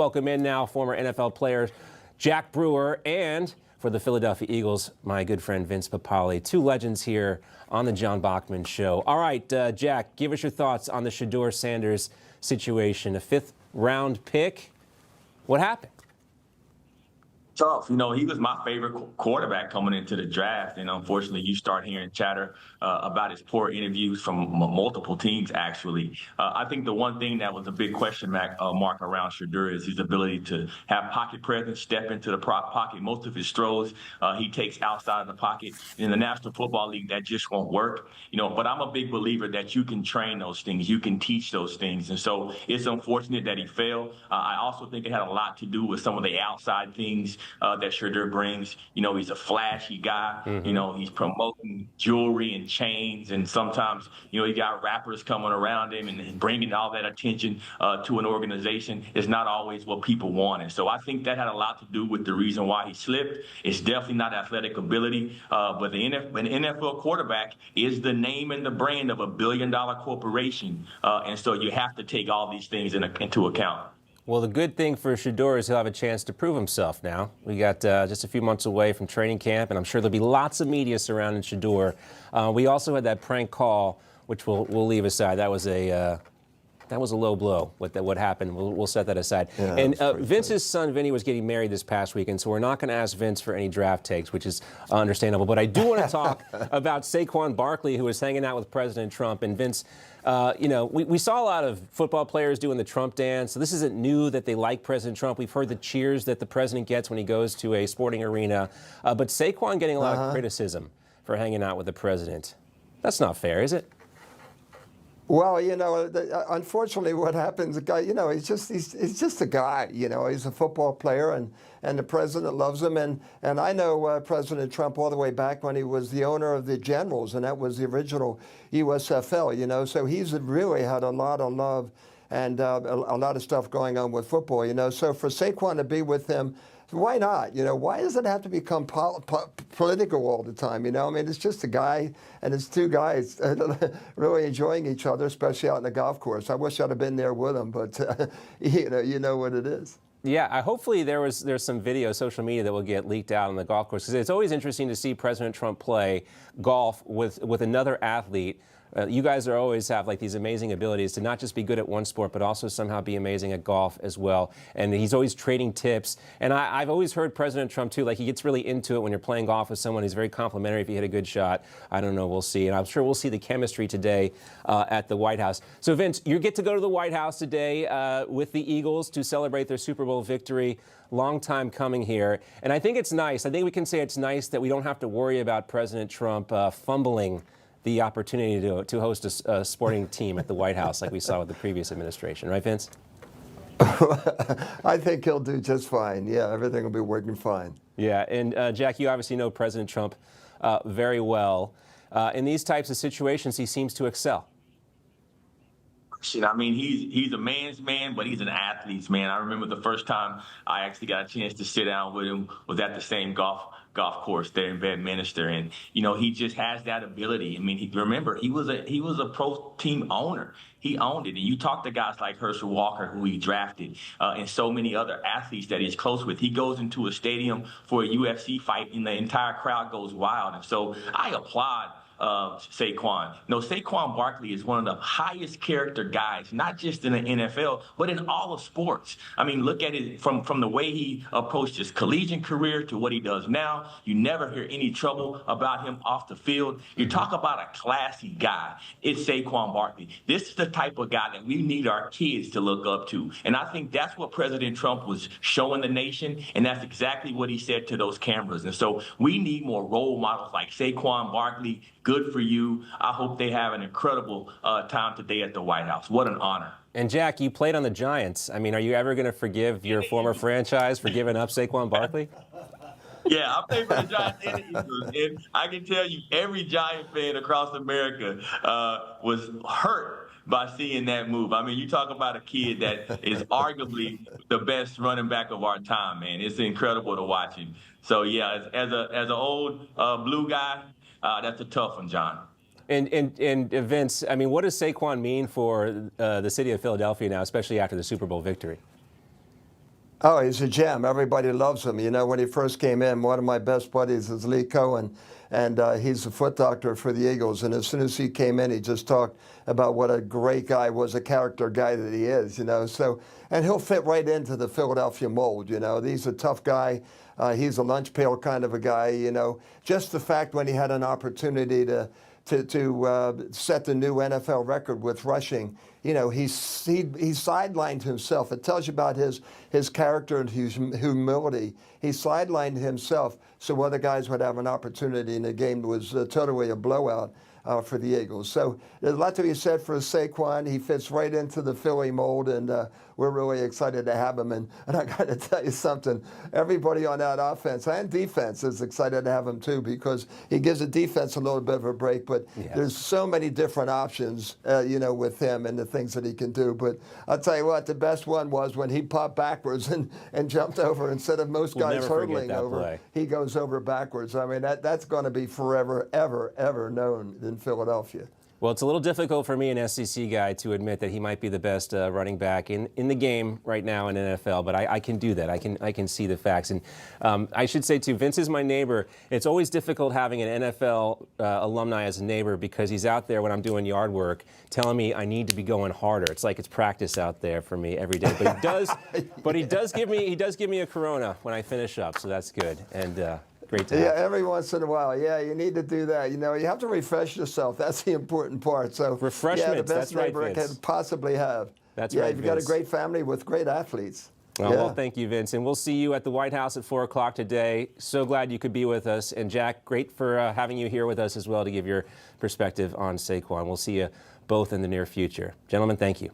Welcome in now former NFL player Jack Brewer, and for the Philadelphia Eagles, my good friend Vince Papale. Two legends here on the John Bachman Show. All right, Jack, give us your thoughts on the Shedeur Sanders situation. A fifth-round pick. What happened? Tough. You know, he was my favorite quarterback coming into the draft, and unfortunately, you start hearing chatter about his poor interviews from multiple teams. Actually, I think the one thing that was a big question mark around Shedeur is his ability to have pocket presence, step into the pocket. Most of his throws he takes outside of the pocket. In the National Football League, that just won't work. You know, but I'm a big believer that you can train those things, you can teach those things, and so it's unfortunate that he failed. I also think it had a lot to do with some of the outside things that Shedeur brings. You know, he's a flashy guy. You know, he's promoting jewelry and chains, and sometimes, you know, he got rappers coming around him and bringing all that attention to an organization is not always what people wanted. So I think that had a lot to do with the reason why he slipped. It's definitely not athletic ability, but an NFL quarterback is the name and the brand of a billion-dollar corporation, and so you have to take all these things into account. Well, the good thing for Shedeur is he'll have a chance to prove himself now. We got just a few months away from training camp, and I'm sure there'll be lots of media surrounding Shedeur. We also had that prank call, which we'll leave aside. That was a low blow. What happened? We'll set that aside. Yeah, and Vince's son Vinny was getting married this past weekend, so we're not going to ask Vince for any draft takes, which is understandable. But I do want to talk about Saquon Barkley, who was hanging out with President Trump. And Vince, you know, we saw a lot of football players doing the Trump dance. So this isn't new that they like President Trump. We've heard the cheers that the president gets when he goes to a sporting arena. But Saquon getting a lot of criticism for hanging out with the president. That's not fair, is it? Well, you know, unfortunately, what happens, a guy, you know, he's just a guy. You know, he's a football player, and the president loves him. And I know President Trump all the way back when he was the owner of the Generals, and that was the original USFL. You know, so he's really had a lot of love and a lot of stuff going on with football. You know, so for Saquon to be with him, why not? You know, why does it have to become political all the time? You know, I mean, it's just a guy and it's two guys really enjoying each other, especially out in the golf course. I wish I'd have been there with them, but you know what it is. Yeah, hopefully there's some video, social media that will get leaked out on the golf course, because it's always interesting to see President Trump play golf with another athlete. You guys always have like these amazing abilities to not just be good at one sport, but also somehow be amazing at golf as well. And he's always trading tips. And I've always heard President Trump too, like he gets really into it when you're playing golf with someone. He's very complimentary if you hit a good shot. I don't know, we'll see. And I'm sure we'll see the chemistry today at the White House. So Vince, you get to go to the White House today with the Eagles to celebrate their Super Bowl victory. Long time coming here. And I think it's nice. I think we can say it's nice that we don't have to worry about President Trump fumbling the opportunity to host a sporting team at the White House like we saw with the previous administration. Right, Vince? I think he'll do just fine. Yeah, everything will be working fine. Yeah, and Jack, you obviously know President Trump very well. In these types of situations, he seems to excel. I mean, he's a man's man, but he's an athlete's man. I remember the first time I actually got a chance to sit down with him was at the same golf course there in Bedminster, and you know, he just has that ability. I mean, remember he was a pro team owner. He owned it, and you talk to guys like Herschel Walker, who he drafted, and so many other athletes that he's close with. He goes into a stadium for a UFC fight, and the entire crowd goes wild. And so I applaud Saquon. No, Saquon Barkley is one of the highest character guys, not just in the NFL, but in all of sports. I mean, look at it from the way he approached his collegiate career to what he does now. You never hear any trouble about him off the field. You talk about a classy guy. It's Saquon Barkley. This is the type of guy that we need our kids to look up to. And I think that's what President Trump was showing the nation, and that's exactly what he said to those cameras. And so we need more role models like Saquon Barkley. Good for you. I hope they have an incredible time today at the White House. What an honor. And Jack, you played on the Giants. I mean, are you ever going to forgive your former franchise for giving up Saquon Barkley? Yeah, I played for the Giants and the Eagles, and I can tell you every Giant fan across America was hurt by seeing that move. I mean, you talk about a kid that is arguably the best running back of our time, man. It's incredible to watch him. So, yeah, as an old blue guy, that's a tough one, John. And Vince, I mean, what does Saquon mean for the city of Philadelphia now, especially after the Super Bowl victory? Oh, he's a gem. Everybody loves him. You know, when he first came in, one of my best buddies is Lee Cohen, and he's a foot doctor for the Eagles. And as soon as he came in, he just talked about what a great guy was, a character guy that he is, you know. So, and he'll fit right into the Philadelphia mold, you know. He's a tough guy. He's a lunch pail kind of a guy, you know. Just the fact when he had an opportunity to set the new NFL record with rushing, you know, he sidelined himself. It tells you about his character and his humility. He sidelined himself so other guys would have an opportunity, and the game was totally a blowout for the Eagles. So there's a lot to be said for Saquon. He fits right into the Philly mold, and we're really excited to have him. And I got to tell you something, everybody on that offense and defense is excited to have him too, because he gives the defense a little bit of a break. But there's so many different options, you know, with him and the things that he can do. But I'll tell you what, the best one was when he popped backwards and jumped over. Instead of most guys hurdling over, he goes over backwards. I mean, that's going to be forever, ever known in Philadelphia. Well, it's a little difficult for me, an SEC guy, to admit that he might be the best running back in the game right now in NFL, but I can do that. I can see the facts. And I should say, too, Vince is my neighbor. It's always difficult having an NFL alumni as a neighbor, because he's out there when I'm doing yard work telling me I need to be going harder. It's like it's practice out there for me every day. But he does give me a Corona when I finish up, so that's good. And great to have. Yeah, every once in a while. Yeah, you need to do that. You know, you have to refresh yourself. That's the important part. So refreshments. Yeah, the best that's right, neighbor I can possibly have. That's right. right. You've got a great family with great athletes. Well, thank you, Vince. And we'll see you at the White House at 4 o'clock today. So glad you could be with us. And Jack, great for having you here with us as well to give your perspective on Saquon. We'll see you both in the near future. Gentlemen, thank you.